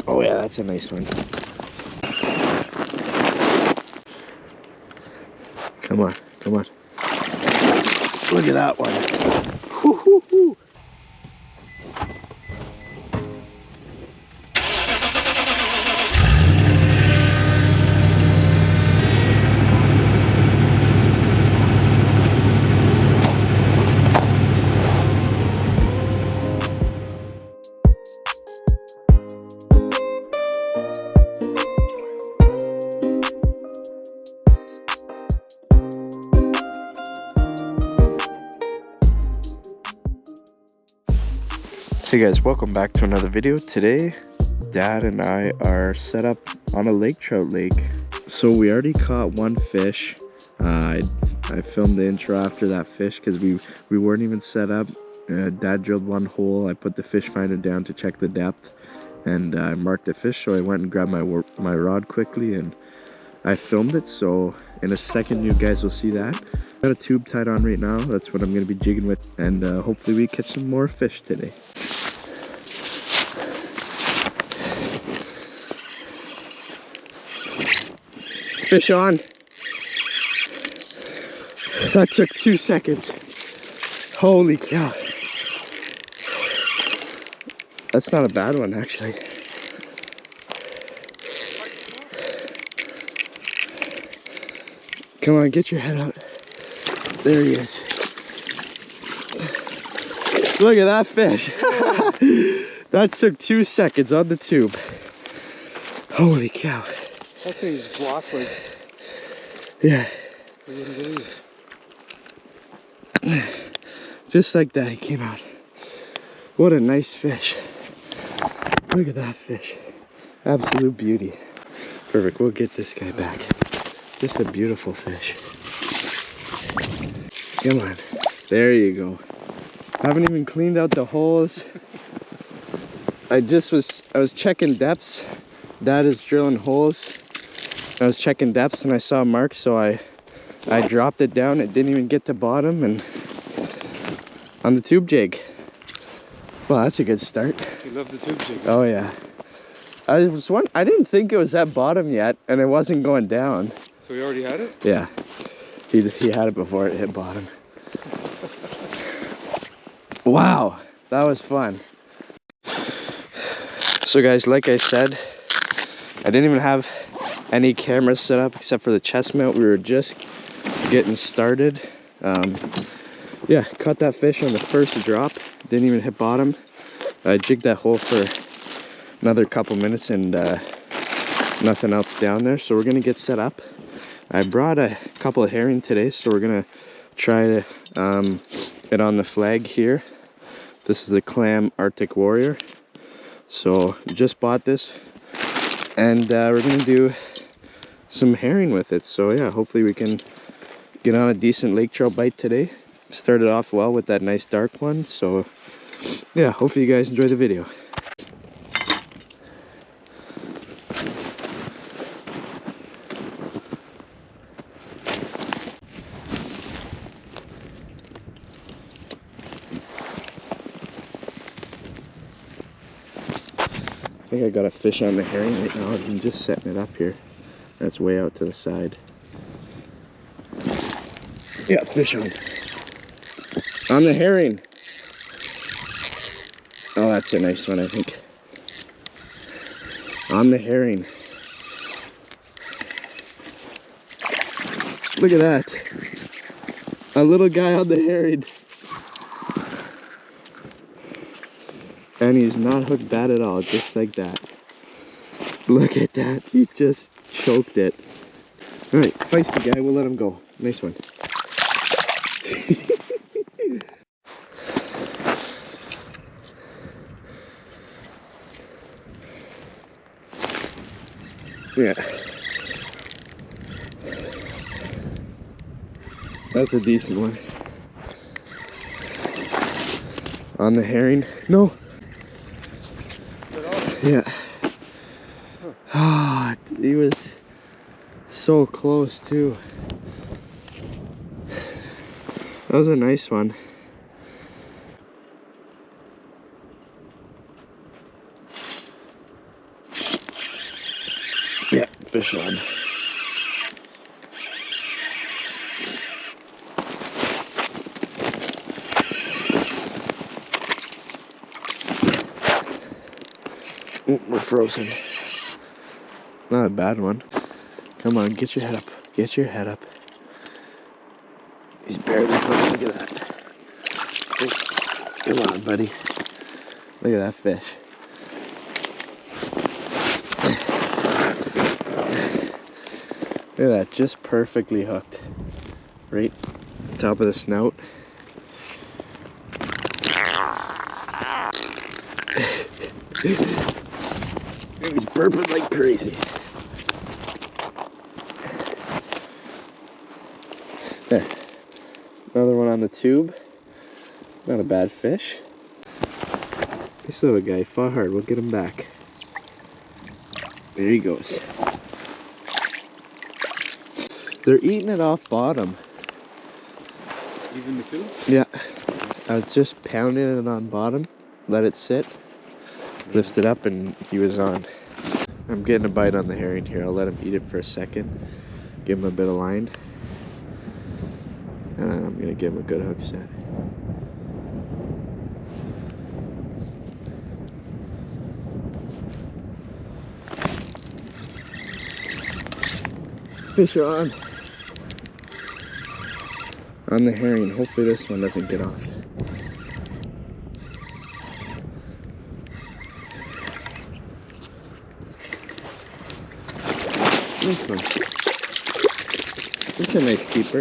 Oh yeah, that's a nice one. Come on, come on. Look at that one. Hoo, hoo, hoo. Hey guys, welcome back to another video. Today, Dad and I are set up on a lake trout lake. So we already caught one fish. I filmed the intro after that fish because we weren't even set up. Dad drilled one hole. I put the fish finder down to check the depth, and I marked the fish. So I went and grabbed my rod quickly and I filmed it. So in a second, you guys will see that. Got a tube tied on right now. That's what I'm going to be jigging with, and hopefully we catch some more fish today. Fish on. That took 2 seconds. Holy cow. That's not a bad one, actually. Come on, get your head out. There he is. Look at that fish. That took 2 seconds on the tube. Holy cow. That thing's blocked like... Yeah. I wouldn't believe it. Just like that, he came out. What a nice fish. Look at that fish. Absolute beauty. Perfect, we'll get this guy back. Just a beautiful fish. Come on. There you go. Haven't even cleaned out the holes. I was checking depths. Dad is drilling holes. I was checking depths and I saw marks, so I dropped it down. It didn't even get to bottom, and on the tube jig. Well, that's a good start. You love the tube jig. Oh yeah. I didn't think it was at bottom yet, and it wasn't going down. So he already had it? Yeah. He had it before it hit bottom. Wow, that was fun. So guys, like I said, I didn't even have any cameras set up except for the chest mount. We were just getting started. Yeah, caught that fish on the first drop. Didn't even hit bottom. I jigged that hole for another couple minutes and nothing else down there. So we're gonna get set up. I brought a couple of herring today, so we're gonna try to it on the flag here. This is the Clam Arctic Warrior. So just bought this, and we're gonna do some herring with it. So yeah, hopefully we can get on a decent lake trout bite today. Started off well with that nice dark one. So yeah, hopefully you guys enjoy the video. I think I got a fish on the herring right now. I'm just setting it up here. That's way out to the side. Yeah, fish on. On the herring. Oh, that's a nice one, I think. On the herring. Look at that. A little guy on the herring. And he's not hooked bad at all, just like that. Look at that, he just choked it. All right, feisty guy, we'll let him go. Nice one. Yeah. That's a decent one. On the herring. No. Yeah. Ah, he was so close too. That was a nice one. Fish on. Ooh, we're frozen. Not a bad one. Come on, get your head up. Get your head up. He's barely pulling. Look at that. Oh, come on, buddy. Look at that fish. Look at that, just perfectly hooked. Right top of the snout. And he's burping like crazy. There. Another one on the tube. Not a bad fish. This little guy fought hard. We'll get him back. There he goes. They're eating it off bottom. Even the two? Yeah. I was just pounding it on bottom. Let it sit. Lift it up and he was on. I'm getting a bite on the herring here. I'll let him eat it for a second. Give him a bit of line. And then I'm going to give him a good hook set. Fish are on the herring. Hopefully this one doesn't get off. This one. It's a nice keeper.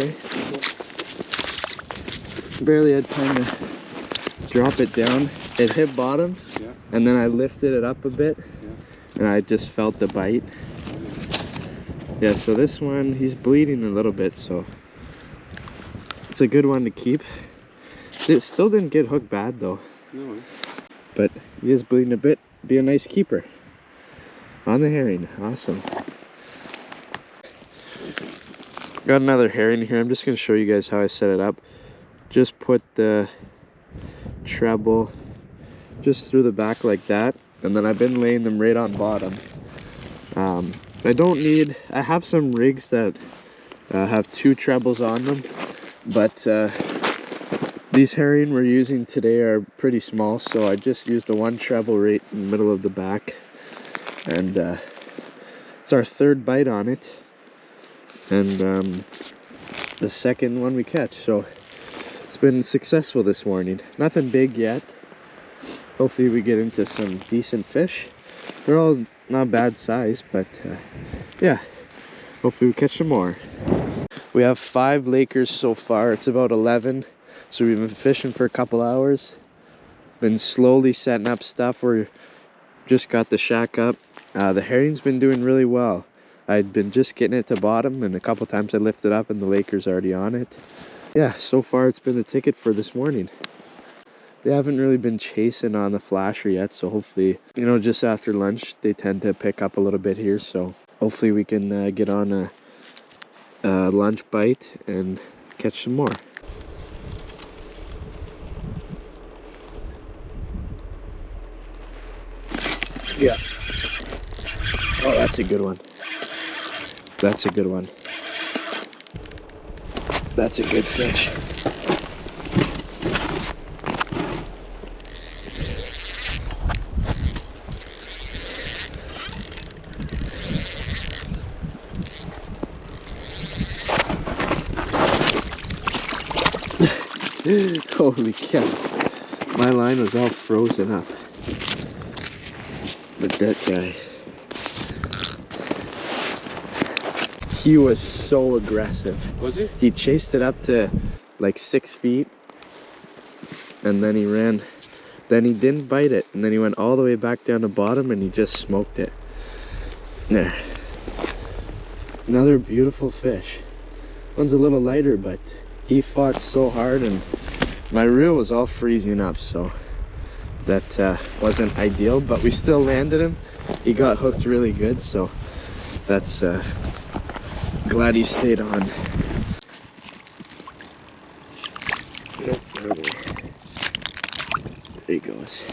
Barely had time to drop it down. It hit bottom, yeah. And then I lifted it up a bit, yeah. And I just felt the bite. Yeah, so this one, he's bleeding a little bit, so it's a good one to keep. It still didn't get hooked bad though. No. But he is bleeding a bit. Be a nice keeper. On the herring, awesome. Got another herring here. I'm just going to show you guys how I set it up. Just put the treble just through the back like that, and then I've been laying them right on bottom. I have some rigs that have 2 trebles on them, but these herring we're using today are pretty small, so I just used the 1 treble right in the middle of the back, and it's our 3rd bite on it, and the 2nd one we catch, so it's been successful this morning. Nothing big yet. Hopefully we get into some decent fish. They're all not bad size, but yeah, hopefully we catch some more. We have 5 Lakers so far. It's about 11, so we've been fishing for a couple hours. Been slowly setting up stuff. We're just got the shack up. The herring's been doing really well. I'd been just getting it to bottom, and a couple times I lifted up and the Laker's already on it. Yeah, so far it's been the ticket for this morning. They haven't really been chasing on the flasher yet, so hopefully, you know, just after lunch they tend to pick up a little bit here, so hopefully we can get on a lunch bite and catch some more. Yeah. Oh, that's a good one. That's a good one. That's a good fish. Holy cow. My line was all frozen up. But that guy, he was so aggressive. Was he? He chased it up to like 6 feet, and then he ran. Then he didn't bite it, and then he went all the way back down to bottom and he just smoked it. There. Another beautiful fish. One's a little lighter, but he fought so hard, and my reel was all freezing up, so that wasn't ideal, but we still landed him. He got hooked really good, so that's glad he stayed on. There he goes.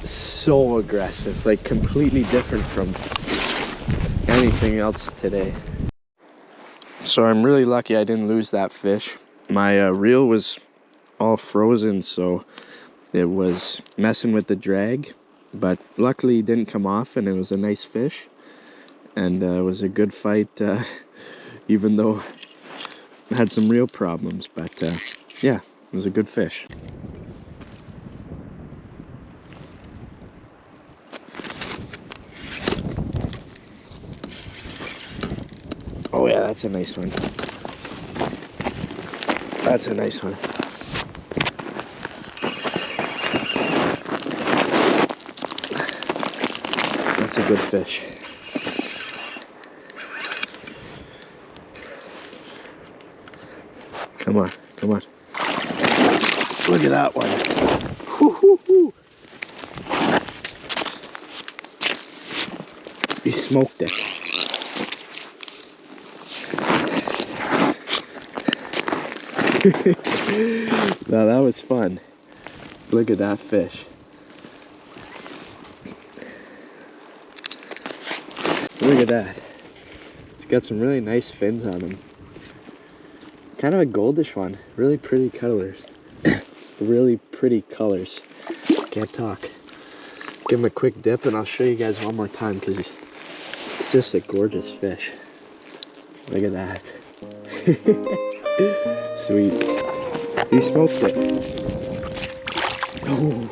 So aggressive, like completely different from anything else today. So I'm really lucky I didn't lose that fish. My reel was all frozen, so it was messing with the drag, but luckily it didn't come off, and it was a nice fish, and it was a good fight, even though I had some real problems. But yeah, it was a good fish. Oh yeah, that's a nice one. That's a nice one. That's a good fish. Come on, come on. Look at that one. Woo-hoo-hoo. He smoked it. Now that was fun. Look at that fish. Look at that. It's got some really nice fins on him. Kind of a goldish one. Really pretty colors. Really pretty colors. Can't talk. Give him a quick dip and I'll show you guys one more time because it's just a gorgeous fish. Look at that. Sweet. He smoked it. Oh.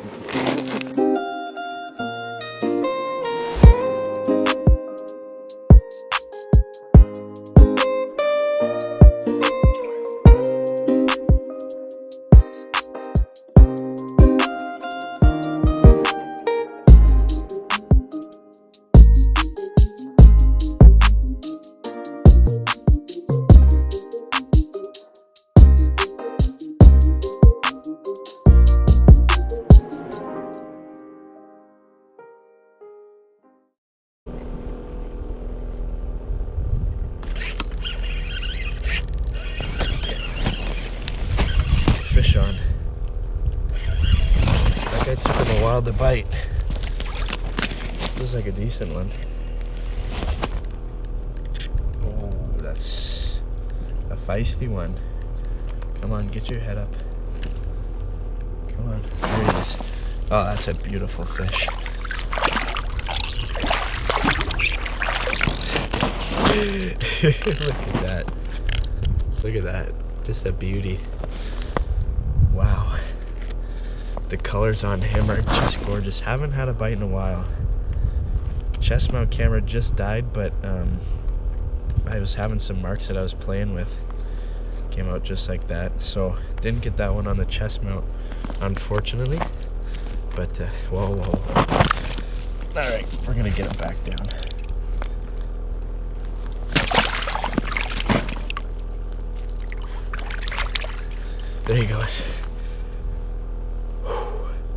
Fish on. That guy took him a while to bite. This is like a decent one. Oh, that's a feisty one. Come on, get your head up. Come on, there he is. Oh, that's a beautiful fish. Look at that. Look at that. Just a beauty. Wow, the colors on him are just gorgeous. Haven't had a bite in a while. Chest mount camera just died, but I was having some marks that I was playing with. Came out just like that. So didn't get that one on the chest mount, unfortunately. But whoa, whoa. All right, we're gonna get him back down. There he goes.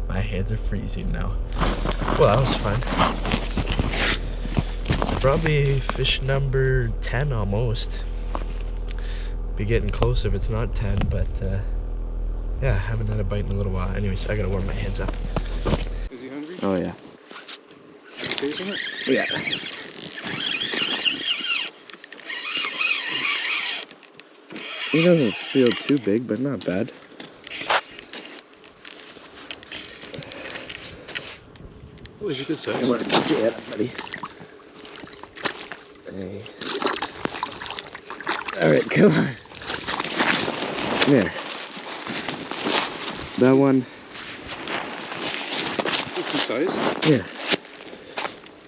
My hands are freezing now. Well, that was fun. Probably fish number 10 almost. Be getting close if it's not 10, but yeah, haven't had a bite in a little while. Anyways, I gotta warm my hands up. Is he hungry? Oh yeah. Tasting it? Yeah. He doesn't feel too big, but not bad. Oh, he's a good size. Come on, get your head up, buddy. Hey. All right, come on. There. That one. Decent size. Yeah.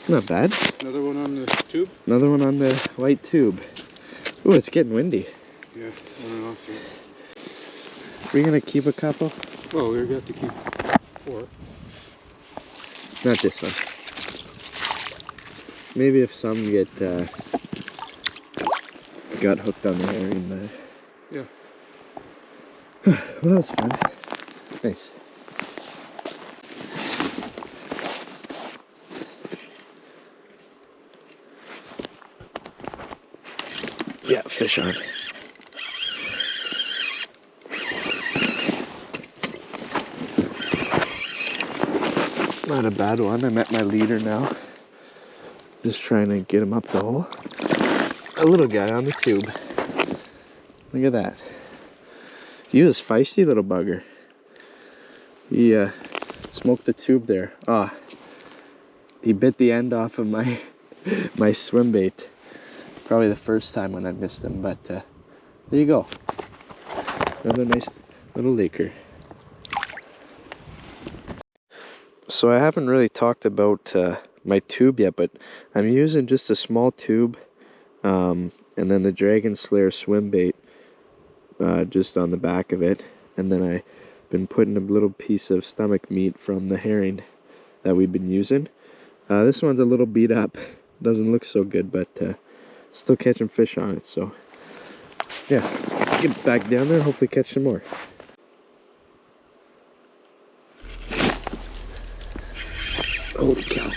Not bad. Another one on the tube. Another one on the white tube. Ooh, it's getting windy. Yeah, on and off. Yeah. We're gonna keep a couple. Well, we're going to keep 4. Not this one. Maybe if some get got hooked on the herring, but yeah. well, that was fun. Nice. Yeah, fish on. Not a bad one. I met my leader now. Just trying to get him up the hole. A little guy on the tube. Look at that. He was feisty little bugger. He smoked the tube there. Ah, he bit the end off of my my swim bait. Probably the first time when I missed him, but there you go. Another nice little laker. So I haven't really talked about my tube yet, but I'm using just a small tube, and then the Dragon Slayer swim bait just on the back of it, and then I've been putting a little piece of stomach meat from the herring that we've been using. This one's a little beat up, doesn't look so good, but still catching fish on it. So yeah, get back down there, hopefully catch some more. Holy cow.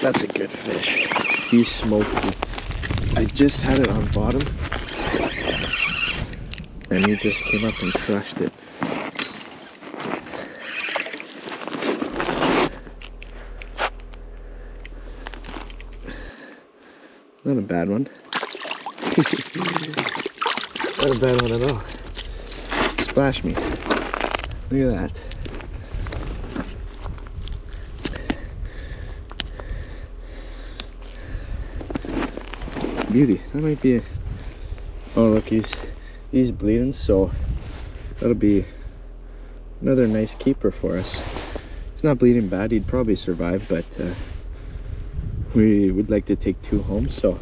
That's a good fish. He smoked me. I just had it on bottom, and he just came up and crushed it. Not a bad one. Not a bad one at all. Splash me. Look at that. Beauty. That might be a... Oh look, he's bleeding, so that'll be another nice keeper for us. He's not bleeding bad, he'd probably survive, but we would like to take 2 home, so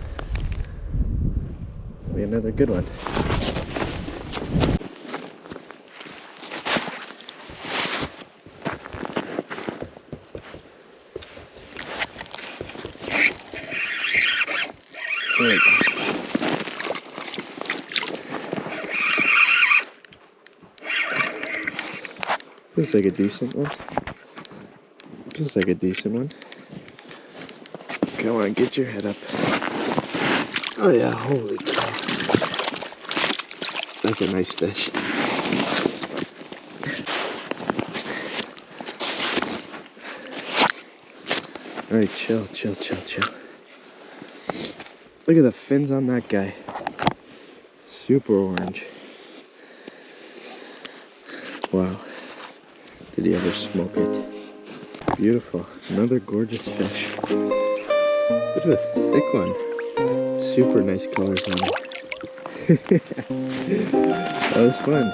that'll be another good one. There we go. Feels like a decent one. Feels like a decent one. Come on, get your head up. Oh yeah, holy cow. That's a nice fish. Alright, chill. Look at the fins on that guy. Super orange. Wow. Did he ever smoke it? Beautiful. Another gorgeous fish. Bit of a thick one. Super nice colors on it. That was fun.